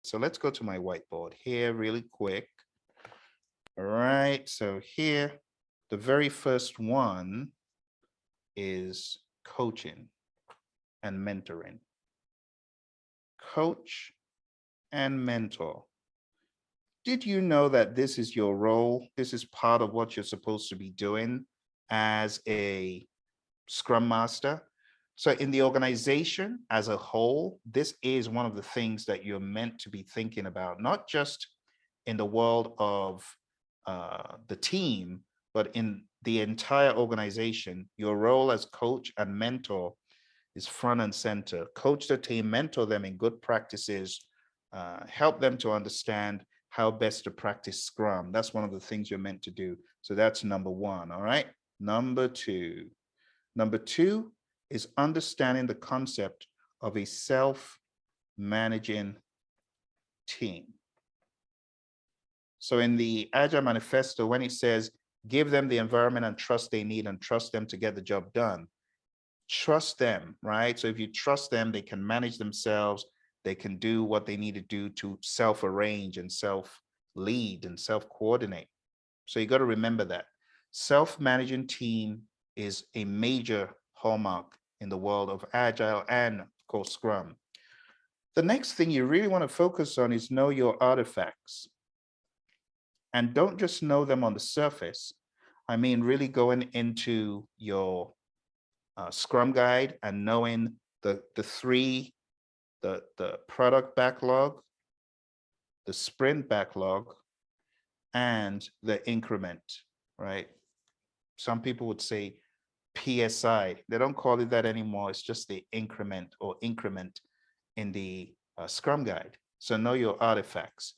So let's go to my whiteboard here really quick. All right, so here, the very first one is coaching and mentoring. Coach and mentor. Did you know that this is your role? This is part of what you're supposed to be doing as a Scrum Master. So in the organization as a whole, this is one of the things that you're meant to be thinking about, not just in the world of the team, but in the entire organization. Your role as coach and mentor is front and center. Coach the team, mentor them in good practices, help them to understand how best to practice Scrum. That's one of the things you're meant to do. So that's number one. All right. Number two. Number two is understanding the concept of a self-managing team. So in the Agile Manifesto, when it says, give them the environment and trust they need and trust them to get the job done, trust them, right? So if you trust them, they can manage themselves. They can do what they need to do to self-arrange and self-lead and self-coordinate. So you got to remember that. Self-managing team is a major hallmark in the world of Agile and, of course, Scrum. The next thing you really want to focus on is know your artifacts. And don't just know them on the surface. I mean, really going into your Scrum guide and knowing the product backlog, the sprint backlog, and the increment, right? Some people would say PSI. They don't call it that anymore. It's just the increment or increment in the Scrum guide. So know your artifacts.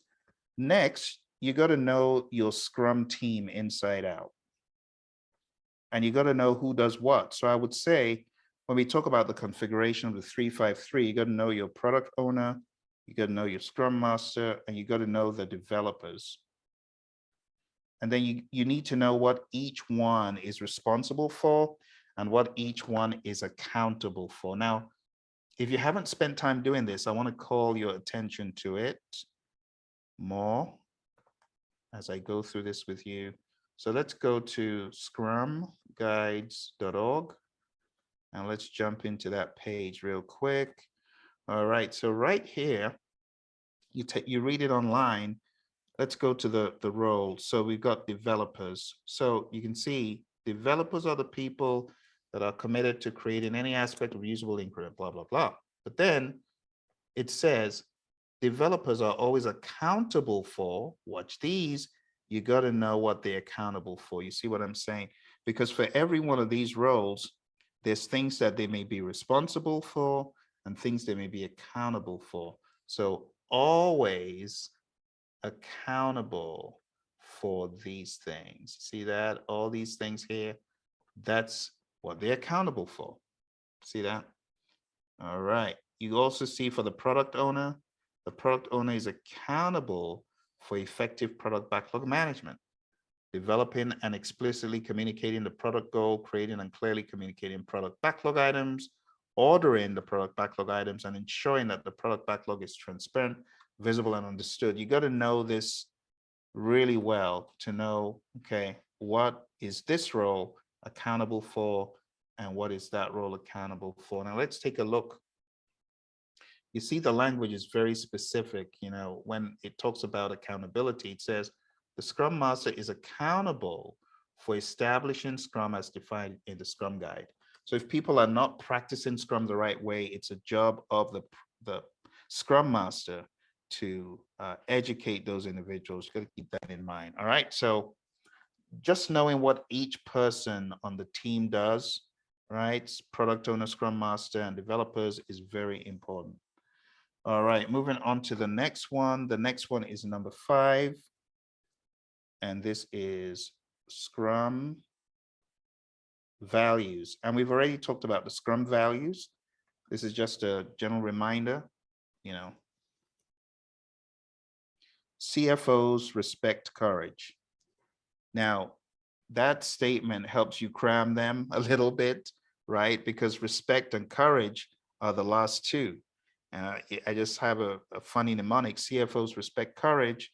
Next, you got to know your Scrum team inside out. And you got to know who does what. So I would say, when we talk about the configuration of the 353, you got to know your product owner, you got to know your Scrum Master, and you got to know the developers. And then you need to know what each one is responsible for and what each one is accountable for. Now, if you haven't spent time doing this, I want to call your attention to it more as I go through this with you. So let's go to scrumguides.org and let's jump into that page real quick. All right, so right here, you read it online. Let's go to the role. So we've got developers. So you can see developers are the people that are committed to creating any aspect of usable increment, blah, blah, blah. But then it says developers are always accountable for, watch these, you got to know what they're accountable for. You see what I'm saying? Because for every one of these roles, there's things that they may be responsible for and things they may be accountable for. So always accountable for these things. See that? All these things here, that's what they're accountable for. See that? All right. You also see for the product owner is accountable for effective product backlog management, developing and explicitly communicating the product goal, creating and clearly communicating product backlog items, ordering the product backlog items, and ensuring that the product backlog is transparent, visible, and understood. You got to know this really well to know, okay, what is this role accountable for and what is that role accountable for? Now let's take a look. You see the language is very specific. You know, when it talks about accountability, it says the Scrum Master is accountable for establishing Scrum as defined in the Scrum Guide. So if people are not practicing Scrum the right way, it's a job of the Scrum Master to educate those individuals. You got to keep that in mind. All right. So just knowing what each person on the team does, right? Product owner, Scrum Master, and developers is very important. All right, moving on to the next one. The next one is number 5. And this is Scrum Values. And we've already talked about the Scrum Values. This is just a general reminder, you know. CFOs respect courage. Now, that statement helps you cram them a little bit, right? Because respect and courage are the last two. I just have a funny mnemonic: CFOs respect courage.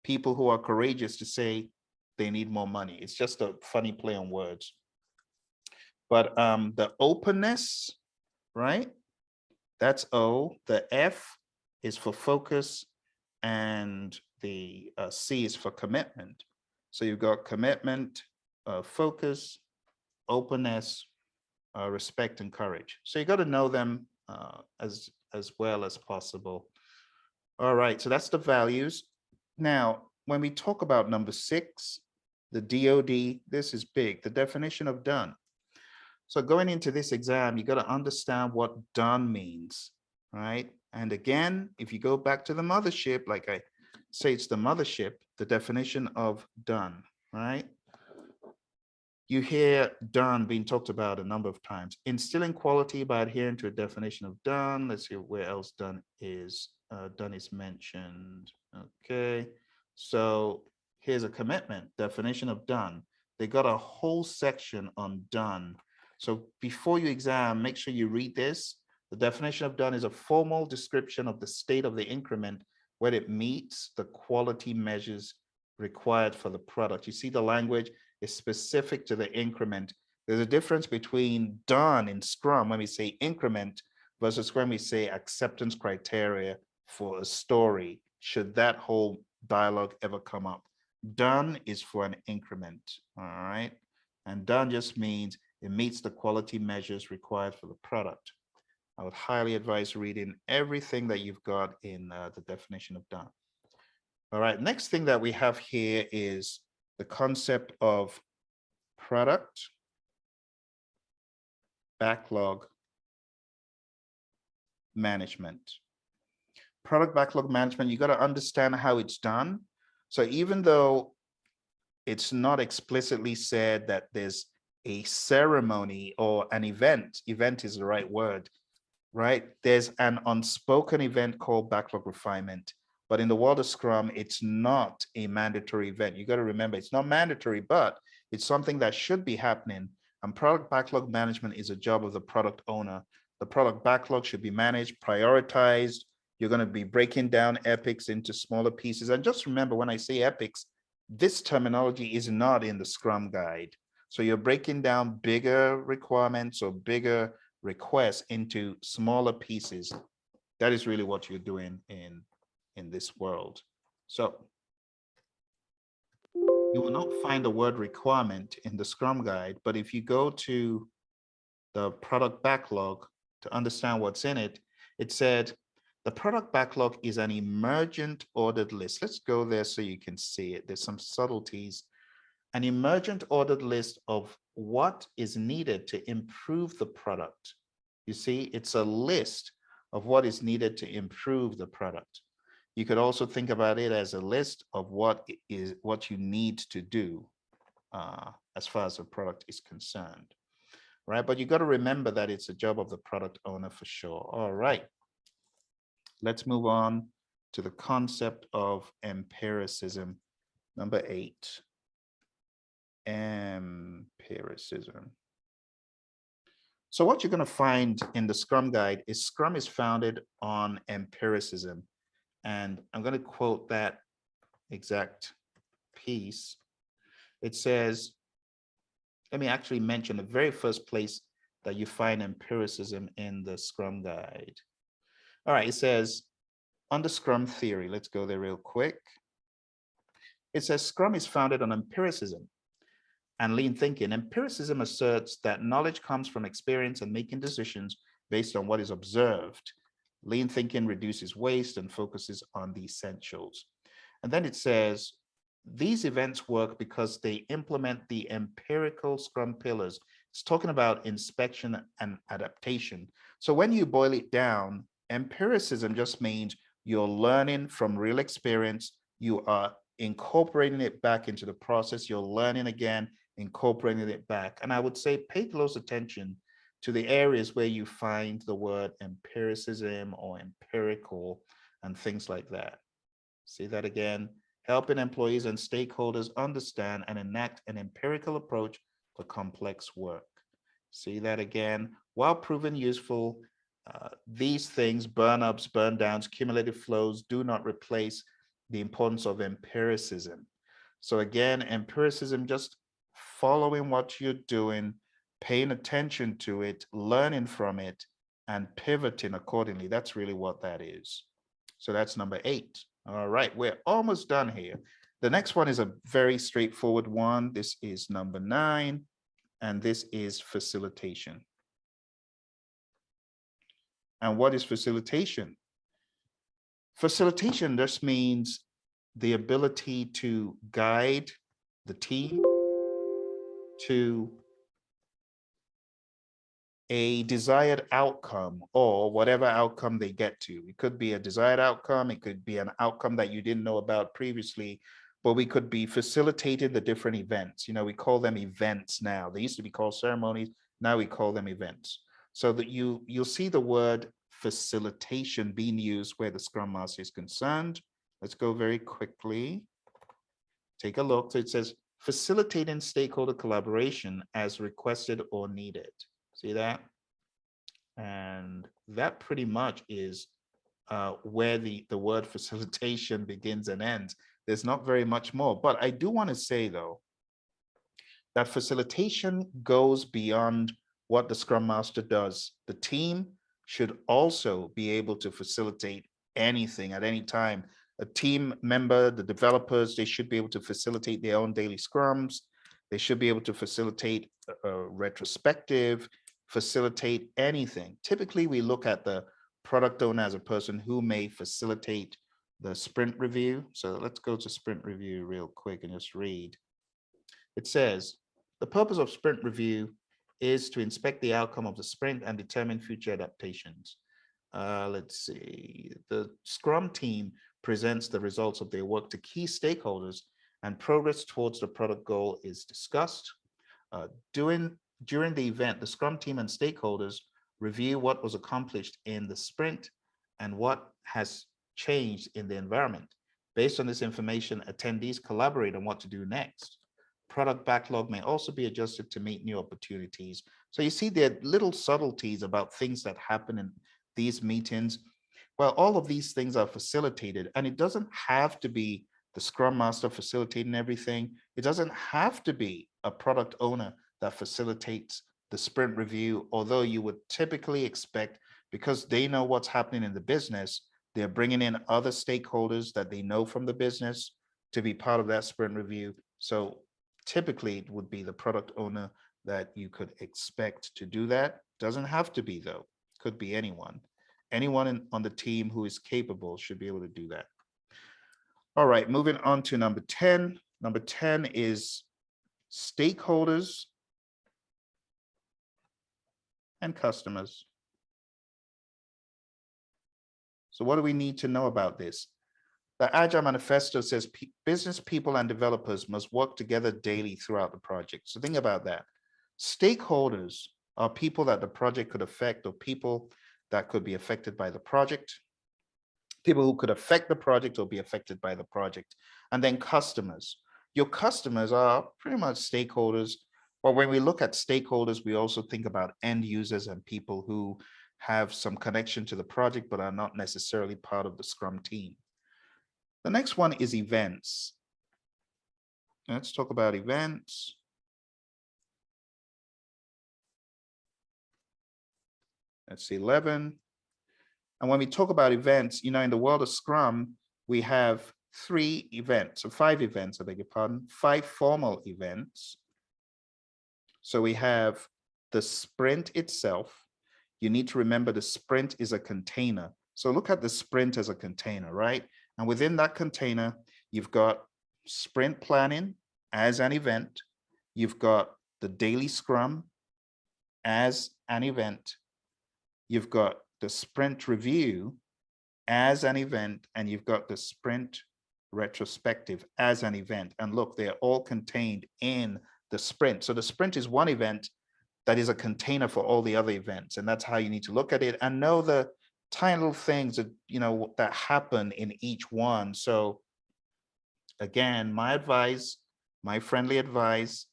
People who are courageous to say they need more money. It's just a funny play on words. But the openness, right? That's O. The F is for focus, and the C is for commitment. So you've got commitment, focus, openness, respect, and courage. So you got to know them as well as possible. All right, so that's the values. Now, when we talk about number 6, the DOD, this is big, the definition of done. So going into this exam, you got to understand what done means, right? And again, if you go back to the mothership, like I say, it's the mothership, the definition of done, right? You hear done being talked about a number of times. Instilling quality by adhering to a definition of done. Let's see where else done is. Done is mentioned. Okay. So here's a commitment, definition of done. They got a whole section on done. So before you exam, make sure you read this. The definition of done is a formal description of the state of the increment when it meets the quality measures required for the product. You see the language is specific to the increment. There's a difference between done in Scrum when we say increment versus when we say acceptance criteria for a story, should that whole dialogue ever come up. Done is for an increment, all right? And done just means it meets the quality measures required for the product. I would highly advise reading everything that you've got in the definition of done. All right, next thing that we have here is the concept of product backlog management. Product backlog management, you got to understand how it's done. So even though it's not explicitly said that there's a ceremony or an event is the right word, right? There's an unspoken event called backlog refinement. But in the world of Scrum, it's not a mandatory event. You got to remember, it's not mandatory, but it's something that should be happening. And product backlog management is a job of the product owner. The product backlog should be managed, prioritized. You're going to be breaking down epics into smaller pieces. And just remember, when I say epics, this terminology is not in the Scrum guide. So you're breaking down bigger requirements or bigger requests into smaller pieces. That is really what you're doing in this world. So you will not find the word requirement in the Scrum guide, but if you go to the product backlog to understand what's in it, it said the product backlog is an emergent ordered list. Let's go there so you can see it. There's some subtleties. An emergent ordered list of what is needed to improve the product. You see, it's a list of what is needed to improve the product. You could also think about it as a list of what you need to do as far as the product is concerned, right? But you got to remember that it's a job of the product owner for sure. All right, let's move on to the concept of empiricism. Number 8, empiricism. So what you're going to find in the Scrum guide is Scrum is founded on empiricism. And I'm going to quote that exact piece. It says, let me actually mention the very first place that you find empiricism in the Scrum guide. All right, it says, under Scrum theory, let's go there real quick. It says Scrum is founded on empiricism and lean thinking. Empiricism asserts that knowledge comes from experience and making decisions based on what is observed. Lean thinking reduces waste and focuses on the essentials. And then it says, these events work because they implement the empirical Scrum pillars. It's talking about inspection and adaptation. So when you boil it down, empiricism just means you're learning from real experience. You are incorporating it back into the process. You're learning again, incorporating it back. And I would say pay close attention to the areas where you find the word empiricism or empirical and things like that. See that again? Helping employees and stakeholders understand and enact an empirical approach for complex work. See that again? While proven useful, These things, burn ups, burn downs, cumulative flows, do not replace the importance of empiricism. So again, empiricism, just following what you're doing, paying attention to it, learning from it, and pivoting accordingly. That's really what that is. So that's number 8. All right, we're almost done here. The next one is a very straightforward one. This is number 9, and this is facilitation. And what is facilitation? Facilitation just means the ability to guide the team to a desired outcome, or whatever outcome they get to. It could be a desired outcome. It could be an outcome that you didn't know about previously, but we could be facilitating the different events. You know, we call them events now. They used to be called ceremonies. Now we call them events. So that you'll see the word facilitation being used where the Scrum Master is concerned. Let's go very quickly. Take a look. So it says facilitating stakeholder collaboration as requested or needed. See that? And that pretty much is where the word facilitation begins and ends. There's not very much more, but I do want to say though, that facilitation goes beyond what the Scrum Master does. The team should also be able to facilitate anything at any time. A team member, the developers, they should be able to facilitate their own daily scrums. They should be able to facilitate a retrospective, facilitate anything. Typically, we look at the product owner as a person who may facilitate the sprint review. So let's go to sprint review real quick and just read. It says, the purpose of sprint review is to inspect the outcome of the sprint and determine future adaptations. Let's see. The Scrum team presents the results of their work to key stakeholders, and progress towards the product goal is discussed. During the event, the Scrum team and stakeholders review what was accomplished in the sprint and what has changed in the environment. Based on this information, attendees collaborate on what to do next. Product backlog may also be adjusted to meet new opportunities. So you see there are little subtleties about things that happen in these meetings. Well, all of these things are facilitated, and it doesn't have to be the Scrum Master facilitating everything. It doesn't have to be a product owner that facilitates the sprint review, although you would typically expect, because they know what's happening in the business, they're bringing in other stakeholders that they know from the business to be part of that sprint review. So typically it would be the product owner that you could expect to do that. Doesn't have to be though, could be anyone. Anyone on the team who is capable should be able to do that. All right, moving on to number 10. Number 10 is stakeholders and customers. So what do we need to know about this? The Agile Manifesto says business people and developers must work together daily throughout the project. So think about that. Stakeholders are people that the project could affect, or people that could be affected by the project, people who could affect the project or be affected by the project. And then customers. Your customers are pretty much stakeholders. But when we look at stakeholders, we also think about end users and people who have some connection to the project, but are not necessarily part of the Scrum team. The next one is events. Let's talk about events. That's 11. And when we talk about events, you know, in the world of Scrum, we have 3 events, or 5 events, I beg your pardon, 5 formal events. So we have the sprint itself. You need to remember the sprint is a container. So look at the sprint as a container, right? And within that container, you've got sprint planning as an event. You've got the daily scrum as an event. You've got the sprint review as an event, and you've got the sprint retrospective as an event. And look, they're all contained in the sprint. So the sprint is one event that is a container for all the other events. And that's how you need to look at it and know the tiny little things that, you know, that happen in each one. So again, my advice, my friendly advice,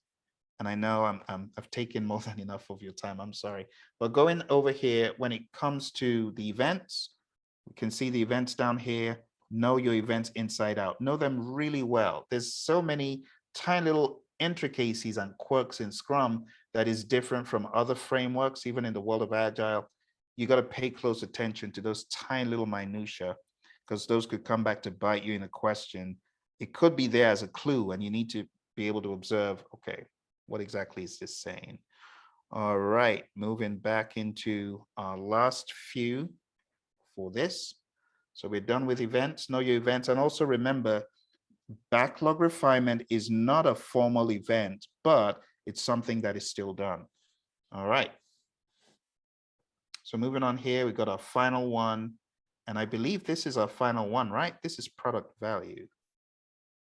And I know I've taken more than enough of your time. I'm sorry. But going over here, when it comes to the events, you can see the events down here. Know your events inside out. Know them really well. There's so many tiny little intricacies and quirks in Scrum that is different from other frameworks, even in the world of Agile. You got to pay close attention to those tiny little minutia, because those could come back to bite you in a question. It could be there as a clue, and you need to be able to observe, okay, what exactly is this saying? All right, moving back into our last few for this. So we're done with events. Know your events. And also remember, backlog refinement is not a formal event, but it's something that is still done. All right. So moving on here, we got our final one. And I believe this is our final one, right? This is product value.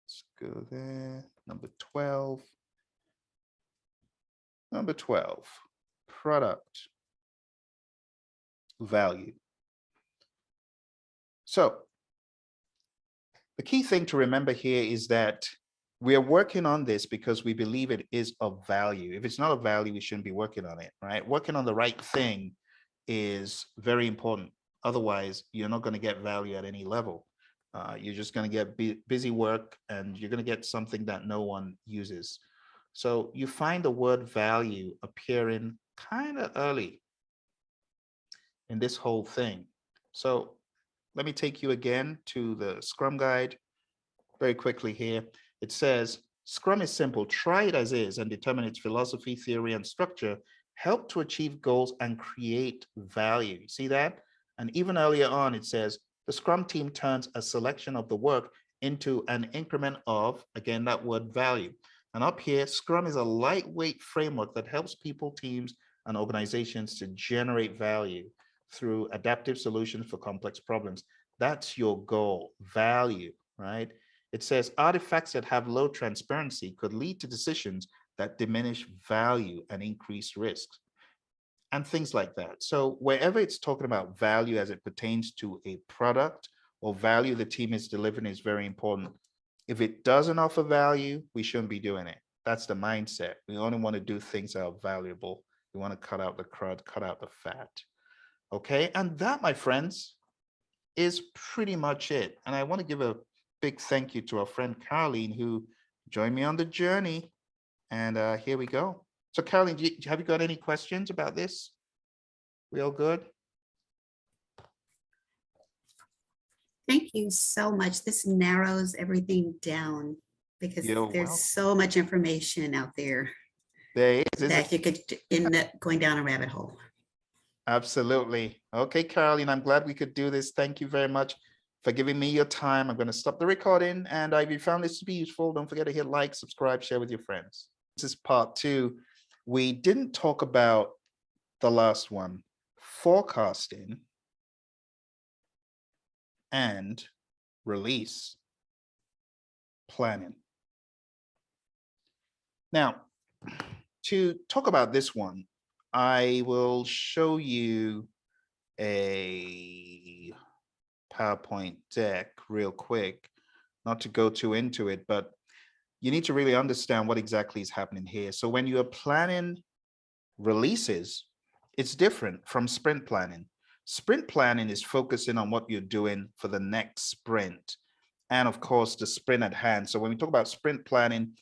Let's go there. Number 12. Number 12, product value. So the key thing to remember here is that we are working on this because we believe it is of value. If it's not of value, we shouldn't be working on it, right? Working on the right thing is very important. Otherwise, you're not going to get value at any level. You're just going to get busy work, and you're going to get something that no one uses. So you find the word value appearing kind of early in this whole thing. So let me take you again to the Scrum guide very quickly here. It says, Scrum is simple. Try it as is and determine its philosophy, theory, and structure. Help to achieve goals and create value. You see that? And even earlier on, it says, the Scrum team turns a selection of the work into an increment of, again, that word value. And up here, Scrum is a lightweight framework that helps people, teams, and organizations to generate value through adaptive solutions for complex problems. That's your goal, value, right? It says artifacts that have low transparency could lead to decisions that diminish value and increase risks, and things like that. So wherever it's talking about value as it pertains to a product or value the team is delivering is very important. If it doesn't offer value, we shouldn't be doing it. That's the mindset. We only want to do things that are valuable. We want to cut out the crud, cut out the fat. Okay, and that, my friends, is pretty much it. And I want to give a big thank you to our friend Caroline, who joined me on the journey. And here we go. So Caroline, have you got any questions about this? We all good? Thank you so much. This narrows everything down because there's so much information out there. There is that you could end up going down a rabbit hole. Absolutely. Okay, Caroline, I'm glad we could do this. Thank you very much for giving me your time. I'm going to stop the recording. And if you found this to be useful, don't forget to hit like, subscribe, share with your friends. This is part 2. We didn't talk about the last one, forecasting and release planning. Now, to talk about this one, I will show you a PowerPoint deck real quick, not to go too into it, but you need to really understand what exactly is happening here. So when you are planning releases, it's different from sprint planning. Sprint planning is focusing on what you're doing for the next sprint, and of course, the sprint at hand. So when we talk about sprint planning,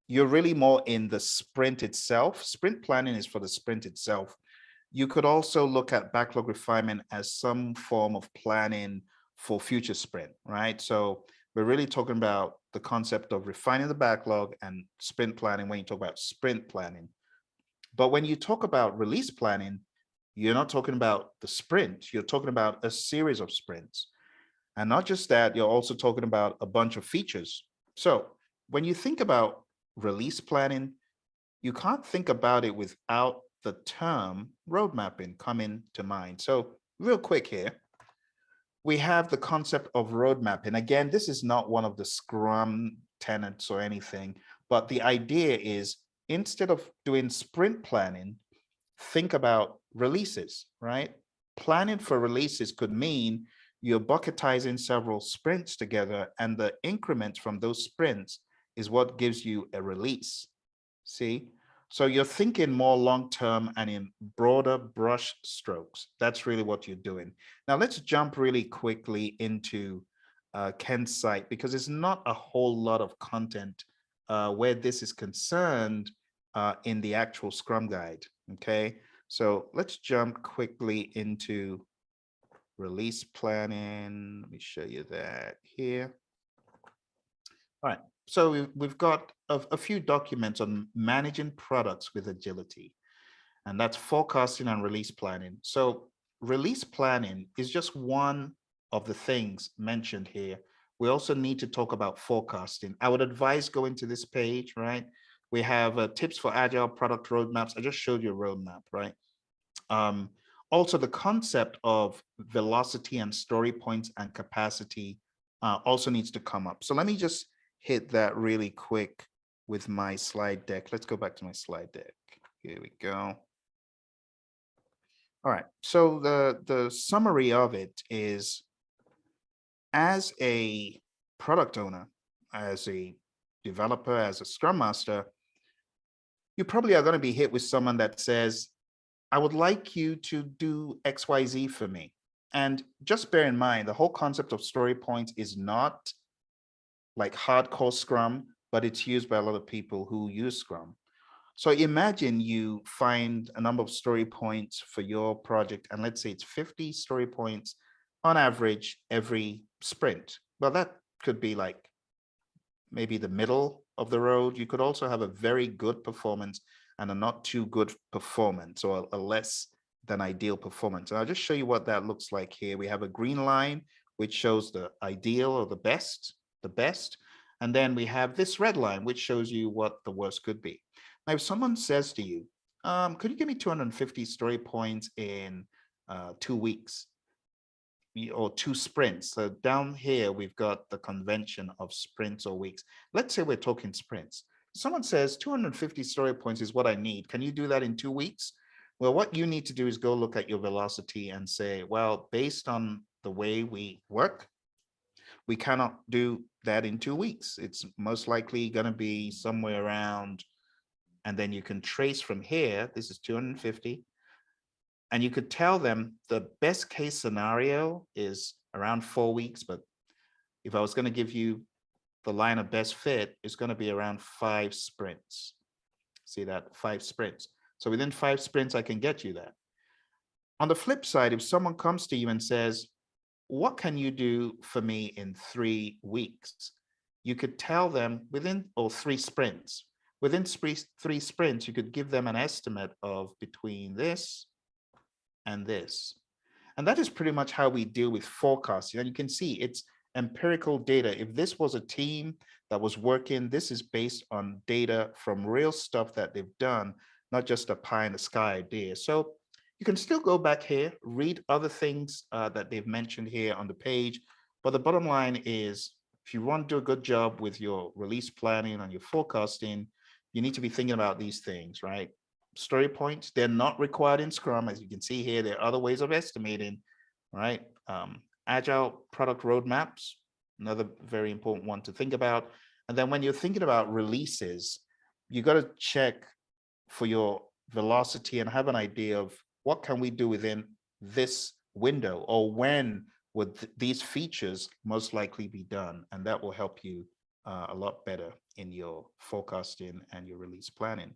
you're really more in the sprint itself. Sprint planning is for the sprint itself. You could also look at backlog refinement as some form of planning for future sprint, right? So we're really talking about the concept of refining the backlog and sprint planning when you talk about sprint planning. But when you talk about release planning, you're not talking about the sprint, you're talking about a series of sprints. And not just that, you're also talking about a bunch of features. So when you think about release planning, you can't think about it without the term road mapping coming to mind. So real quick here, we have the concept of road mapping. Again, this is not one of the Scrum tenets or anything, but the idea is instead of doing sprint planning, think about releases, right? Planning for releases could mean you're bucketizing several sprints together, and the increments from those sprints is what gives you a release. See? So you're thinking more long-term and in broader brush strokes. That's really what you're doing. Now let's jump really quickly into Ken's site, because there's not a whole lot of content where this is concerned in the actual Scrum guide, okay? So let's jump quickly into release planning. Let me show you that here. All right, so we've got a few documents on managing products with agility, and that's forecasting and release planning. So release planning is just one of the things mentioned here. We also need to talk about forecasting. I would advise going to this page, right? We have tips for agile product roadmaps. I just showed you a roadmap, right? Also, the concept of velocity and story points and capacity also needs to come up. So let me just hit that really quick with my slide deck. Let's go back to my slide deck. Here we go. All right, so the summary of it is, as a product owner, as a developer, as a Scrum Master, you probably are going to be hit with someone that says, I would like you to do XYZ for me. And just bear in mind, the whole concept of story points is not like hardcore Scrum, but it's used by a lot of people who use Scrum. So imagine you find a number of story points for your project, and let's say it's 50 story points on average every sprint. Well, that could be like maybe the middle of the road. You could also have a very good performance and a not too good performance, or a less than ideal performance. And I'll just show you what that looks like here. We have a green line, which shows the ideal or the best. And then we have this red line, which shows you what the worst could be. Now, if someone says to you, could you give me 250 story points in 2 weeks? Or 2 sprints. So down here, we've got the convention of sprints or weeks. Let's say we're talking sprints. Someone says 250 story points is what I need. Can you do that in 2 weeks? Well, what you need to do is go look at your velocity and say, well, based on the way we work, we cannot do that in 2 weeks. It's most likely going to be somewhere around, and then you can trace from here. This is 250. And you could tell them the best case scenario is around 4 weeks. But if I was going to give you the line of best fit, it's going to be around 5 sprints. See that? 5 sprints. So within 5 sprints, I can get you that. On the flip side, if someone comes to you and says, what can you do for me in 3 weeks? You could tell them within, or 3 sprints. Within 3 sprints, you could give them an estimate of between this and this. And that is pretty much how we deal with forecasting. And you can see it's empirical data. If this was a team that was working, this is based on data from real stuff that they've done, not just a pie in the sky idea. So you can still go back here, read other things that they've mentioned here on the page. But the bottom line is, if you want to do a good job with your release planning and your forecasting, you need to be thinking about these things, right? Story points, they're not required in Scrum. As you can see here, there are other ways of estimating, right? Agile product roadmaps, another very important one to think about. And then when you're thinking about releases, you got to check for your velocity and have an idea of what can we do within this window, or when would these features most likely be done. And that will help you a lot better in your forecasting and your release planning.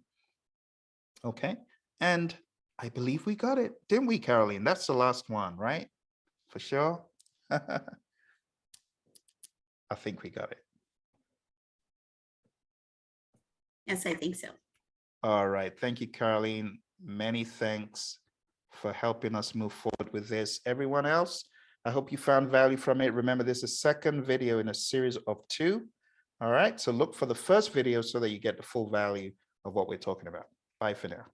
Okay, and I believe we got it, didn't we, Caroline? That's the last one, right? For sure. I think we got it. Yes, I think so. All right, thank you, Caroline. Many thanks for helping us move forward with this. Everyone else, I hope you found value from it. Remember, this is a second video in a series of 2. All right, so look for the first video so that you get the full value of what we're talking about. Bye for now.